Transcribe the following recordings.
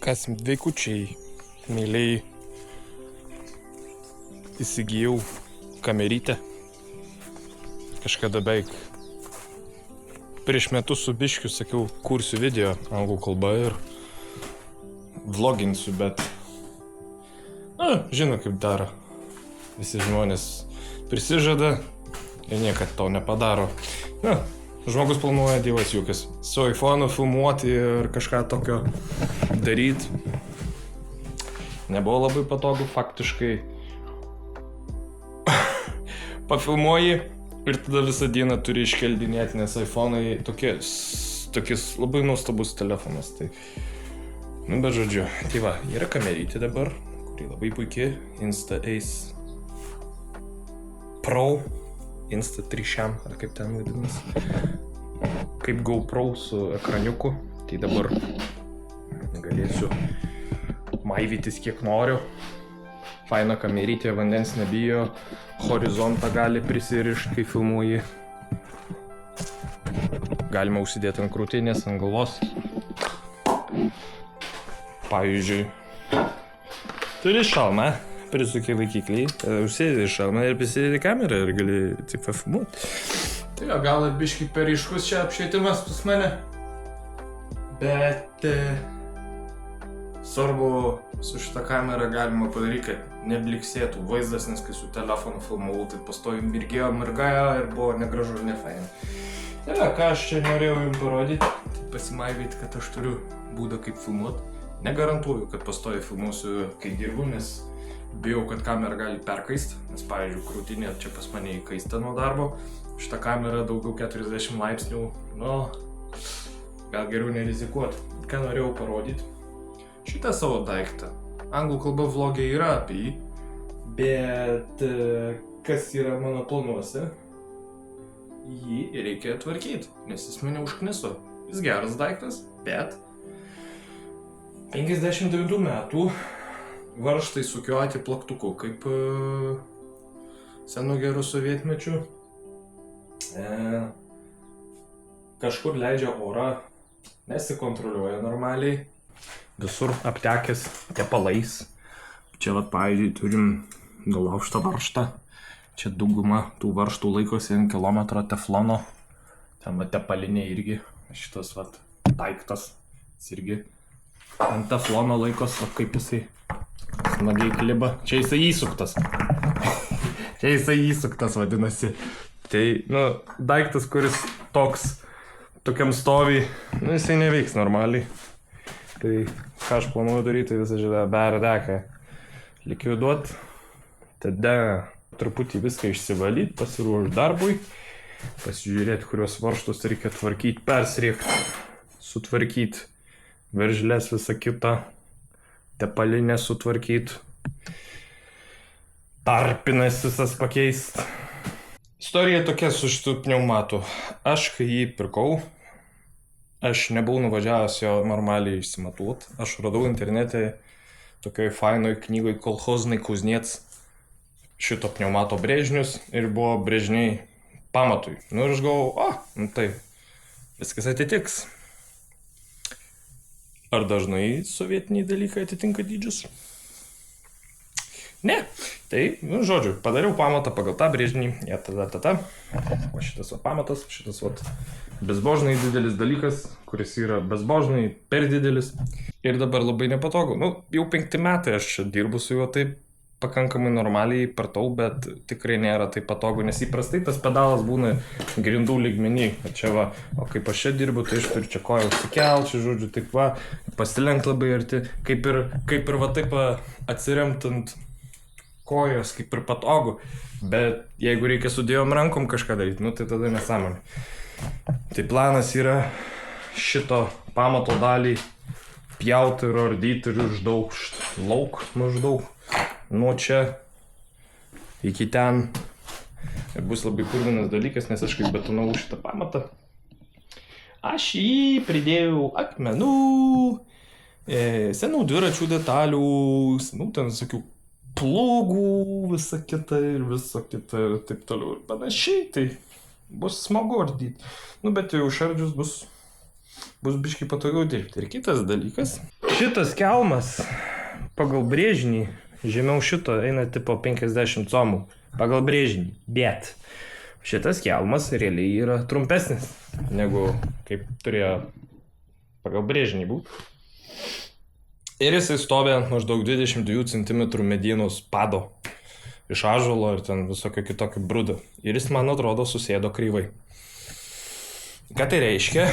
Kas veikučiai, mėlyjei, įsigijau kamerytę. Kažkada beveik prieš metus su biškiu sakiau, kursiu video anglų kalba ir vloginsiu, bet žino kaip daro. Visi žmonės prisižada ir niekad to nepadaro. Žmogus planuoja, dievas jukas, su iPhone'u filmuoti ir kažką tokio daryti. Nebuvo labai patogu, faktiškai. Pafilmuoji ir tada visą dieną turi iškeldinėti, nes iPhone'ai tokies labai nuostabus telefonas. Tai, bet žodžiu, tai va, yra kamerytė dabar, kuri labai puikiai, Insta-Ace Pro, Insta-3, ar kaip ten vadinasi. Kaip GoPro su ekraniuku, tai dabar galėsiu maivytis kiek noriu. Faina kamerytė, vandens nebijo, horizontą gali prisirišti, kai filmuoji. Galima užsidėti ant krūtinės, ant galvos. Pavyzdžiui, turi šalmą, prisuki laikiklį, užsidėti šalmą ir prisidėti kamerą ir gali taip filmuoti. Tai jo, gal biškai per ryškus čia apšvietimas pas mane, bet svarbu su šitą kamerą galima padaryti, kad nebliksėtų vaizdas, nes kai su telefonu filmavau, tai pastovi mirgėjo ir buvo negražu ir nefain. Tai ką aš čia norėjau jums parodyti, tai pasimaivyti, kad aš turiu būdą kaip filmuoti. Negarantuoju, kad pastovi filmuosiu, kai dirbu, nes bijau, kad kamera gali perkaist, nes pavyzdžiui, krūtinė čia pas mane įkaista nuo darbo. Šitą kamerą daugiau 40 laipsnių, gal geriau nerizikuoti. Ką norėjau parodyti? Šitą savo daiktą. Anglų kalba vlogė yra apie jį, bet kas yra mano planuose, jį reikia tvarkyti, nes jis mane užkniso. Jis geras daiktas, bet 59 metų varžtai sukioti plaktuku, kaip senų gerų sovietmečių. Kažkur leidžia orą, nesikontroliuoja normaliai. Visur aptekęs tepalais. Čia vat, pavyzdžiui, turim nulaužtą varžtą. Čia dauguma tų varžtų laikosi ant kilometro teflono. Ten vat tepalinė irgi. Šitas vat daiktas irgi ant teflono laikos, vat kaip jisai smagiai kliba. Čia jisai įsuktas. Čia jisai įsuktas vadinasi. Tai, daiktas, kuris tokiam stovi, jisai neveiks normaliai. Tai ką aš planuoju daryti, tai visą šitą berdeką likviduot, tada truputį viską išsivalyti, pasiruošti darbui, pasižiūrėti, kuriuos varžtus reikia tvarkyti, persiriekti, sutvarkyti, veržles visą kitą, tepalinę sutvarkyti, tarpines visas pakeisti. Istorija tokia su šitų pneumatu. Aš, kai jį pirkau, aš nebuvau nuvažiavęs jo normaliai išsimatuot. Aš radau internete tokioj fainoj knygoj Kolchoznai Kuznets šito pneumato brėžinius ir buvo brėžiniai pamatui. Ir aš galvau, tai viskas atitiks. Ar dažnai sovietiniai dalykai atitinka dydžius? Ne. Tai, žodžiu, padariau pamatą pagal tą brėžinį. O šitas pamatas, šitas bezbožnai didelis dalykas, kuris yra bezbožnai per didelis. Ir dabar labai nepatogu. Jau 5 metai aš čia dirbu su juo taip pakankamai normaliai pratau, bet tikrai nėra taip patogu, nes įprastai tas pedalas būna grindų lygmenį. Čia va, o kaip aš čia dirbu, tai aš turiu čia koją užsikelt, čia žodžiu, taip va, pasilenkt labai arti, kaip ir va taip atsiremtant kojos, kaip ir patogu, bet jeigu reikia su dviejom rankom kažką daryti, tai tada nesąmonė. Tai planas yra šito pamato dalį pjauti ir ardyti ir išdaužt lauk maždaug nuo čia iki ten. Ir bus labai purvinas dalykas, nes aš kaip betonavau šitą pamatą. Aš jį pridėjau akmenų, senų dviračių detalių, ten visokių plūgų, visa kita ir taip toliau ir panašiai, tai bus smagu ardyti. Bet jau išardžius bus biškai patogiau dirbti. Ir kitas dalykas, Šitas kelmas pagal brėžinį žemiau šito eina tipo 50 comų. Pagal brėžinį. Bet šitas kelmas realiai yra trumpesnis negu kaip turėjo pagal brėžinį būti. Ir jisai stovi ant maždaug 22 cm medienos pado iš ąžuolo ir ten visokio kitokio brudo. Ir jis, man atrodo, susėdo kreivai. Ką tai reiškia?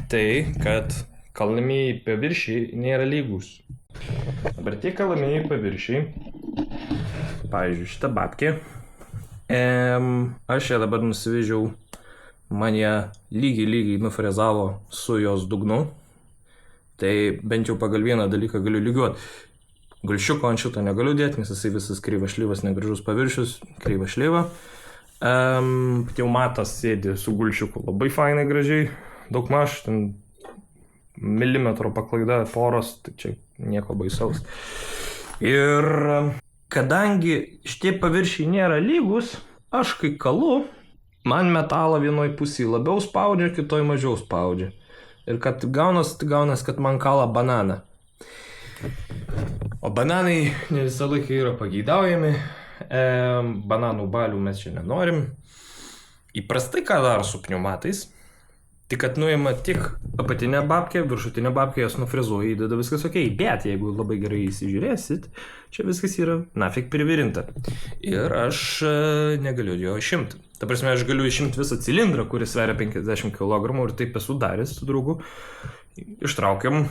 Tai, kad kalamieji paviršiai nėra lygus. Dabar tie kalamieji paviršiai, pavyzdžiui, šitą babkę, aš ją dabar nusivežiau, man ją lygiai nufrezavo su jos dugnu. Tai bent jau pagal vieną dalyką galiu lygiuoti. Gulšiuko ant šito negaliu dėti, nes jisai visas kreivas šlyvas, negražus paviršius, kreivas šlyva. Pneumatas sėdi su gulšiuku labai fainai gražiai, daugmaž, ten milimetro paklaida poros, tai čia nieko baisaus. Ir kadangi šitie paviršiai nėra lygus, aš kai kalu, man metalą vienoj pusėje labiau spaudžia, kitoj mažiau spaudžia. Ir kad gaunas, kad man kala bananą. O bananai ne visą laiką yra pageidaujami. Bananų balių mes čia nenorim. Įprastai ką daro su pneumatais, tik kad nuima tik apatinę babkę, viršutinę babkę, jos nufrezuoja, įdeda viskas ok. Bet jeigu labai gerai įsižiūrėsit, čia viskas yra nafik privirinta. Ir aš negaliu jo išimti. Ta prasme, aš galiu išimti visą cilindrą, kuris sveria 50 kg ir taip esu daręs su draugu. Ištraukiam,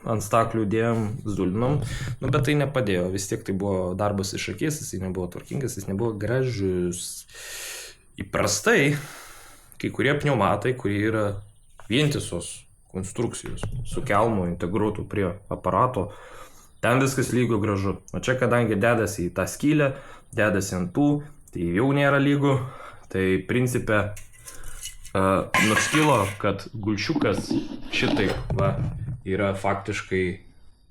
ant staklių dėjom, zulinom, bet tai nepadėjo. Vis tiek tai buvo darbas iš akies, jis nebuvo tvarkingas, jis nebuvo gražus. Įprastai, kai kurie pneumatai, kurie yra vientisos konstrukcijos, su kelmu integruotų prie aparato, ten viskas lygu gražu. O čia, kadangi dedasi į tą skylę, dedasi ant tų, tai jau nėra lygu. Tai principe nuskilo, kad gulšiukas šitaip va, yra faktiškai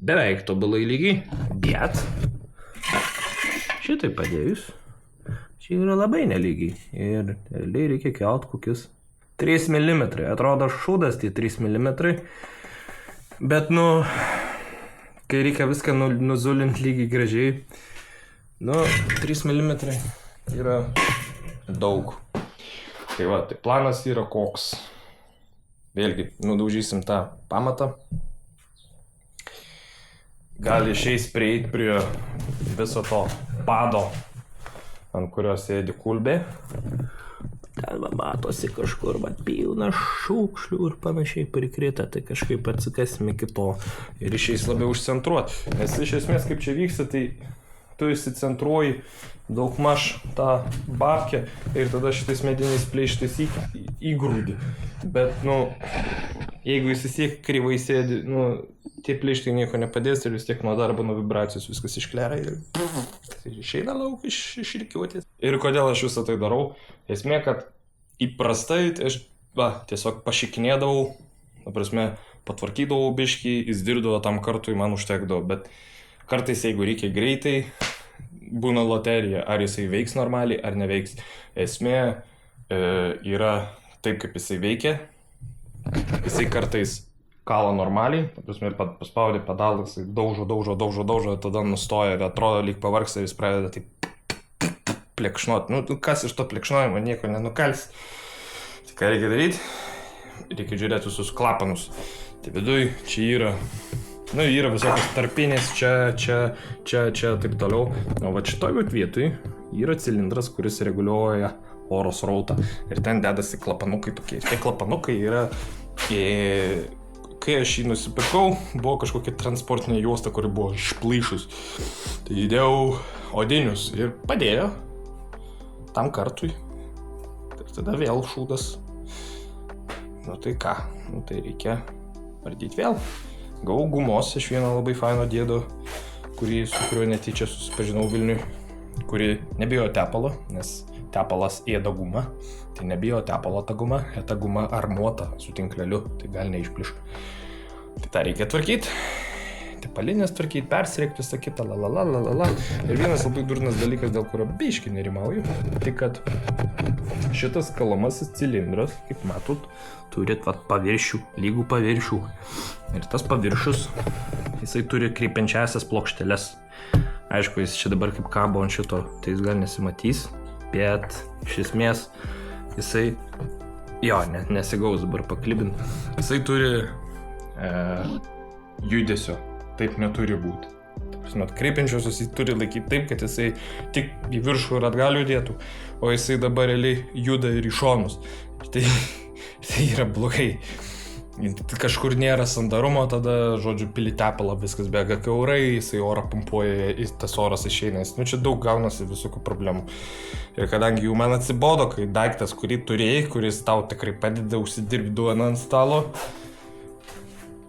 beveik tobulai lygiai, bet šitaip padėjus, čia yra labai nelygiai. Ir realiai reikia kelt kokius 3 mm. Atrodo šūdas tie 3 mm, bet kai reikia viską nuzulinti lygiai gražiai, 3 mm yra daug. Tai va, tai planas yra koks. Vėlgi, nudaužysim tą pamatą. Gal išeis prieiti prie viso to pado, ant kurio sėdi kulbė. Ten matosi kažkur, pilna šūkšlių ir panašiai prikrita, tai kažkaip atsikasim iki to ir išeis labiau užcentruoti. Nes iš esmės, kaip čia vyksta, tai tu įsicentruoji daugmaž tą babkę ir tada šitais mediniais pleištais įgrūdi. Bet, jeigu jis vis tiek kreivai sėdi, tie pleištai nieko nepadės ir vis tiek nuo darbo, nuo vibracijos viskas iškleria ir išeina lauk iš rikiuotės. Ir kodėl aš visą tai darau? Esmė, kad įprastai aš tiesiog pašikinėdavau, patvarkydavau biškį, jis dirbdavo tam kartui, man užtekdavo, bet kartais, jeigu reikia greitai, būna loterija, ar jisai veiks normaliai, ar neveiks. Esmė yra taip, kaip jisai veikia. Jisai kartais kala normaliai, paspaudė pedalą, jisai daužo, tada nustoja ir atrodo lyg pavargsta ir jis pradeda taip plekšnoti. Kas iš to plekšnojimo, nieko nenukals. Tai ką reikia daryti? Reikia žiūrėti visus klapanus. Tai viduj čia yra yra visokios tarpinės, čia, taip toliau. O va šitoj vietoj yra cilindras, kuris reguliuoja oro srautą. Ir ten dedasi klapanukai tokie. Tie klapanukai yra, kai aš jį nusipirkau, buvo kažkokia transportinė juosta, kuri buvo išplyšus. Tai įdėjau odinius ir padėjo tam kartui. Ir tada vėl šūdas. Tai ką? Tai reikia vardyti vėl. Gavau gumos iš vieno labai faino dėdo, su kuriuo netyčia susipažinau Vilniui, kuri nebijo tepalo, nes tepalas ėda gumą. Tai nebijo tepalo ta guma armuota su tinkleliu, tai gali neišpliš. Tai tą reikia tvarkyti. Tai palinės tvarkyti, persirėkti, visą kitą, la. Ir vienas labai durnas dalykas, dėl kurio biškai nerimauju, tai kad šitas kalamasis cilindras, kaip matot, turit paviršių, lygų paviršių. Ir tas paviršius, jisai turi kreipiančiasias plokšteles. Aišku, jis čia dabar kaip kabo ant šito, tai jis gal nesimatys, bet iš esmės jisai, jo, nesigaus dabar paklibint. Jisai turi judesio, taip neturi būti. Kreipiančiosios jis turi laikyti taip, kad jisai tik į viršų ir atgal judėtų, o jisai dabar realiai juda ir į šonus. Tai yra blogai. Kažkur nėra sandarumo, tada, žodžiu, pili tepalą, viskas bėga kiaurai, jisai orą pumpuoja, tas oras išeina. Čia daug gaunasi visokių problemų. Ir kadangi jau man atsibodo, kai daiktas, kurį turėjai, kuris tau tikrai padeda užsidirbti duoną ant stalo,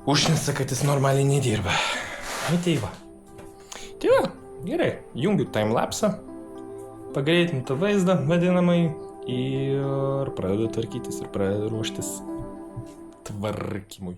užnisa, kad jis normaliai nedirba. Tai va, gerai, jungiu timelapsą, pagreitintą vaizdą vadinamai ir pradedu tvarkytis ir pradedu ruoštis tvarkymui.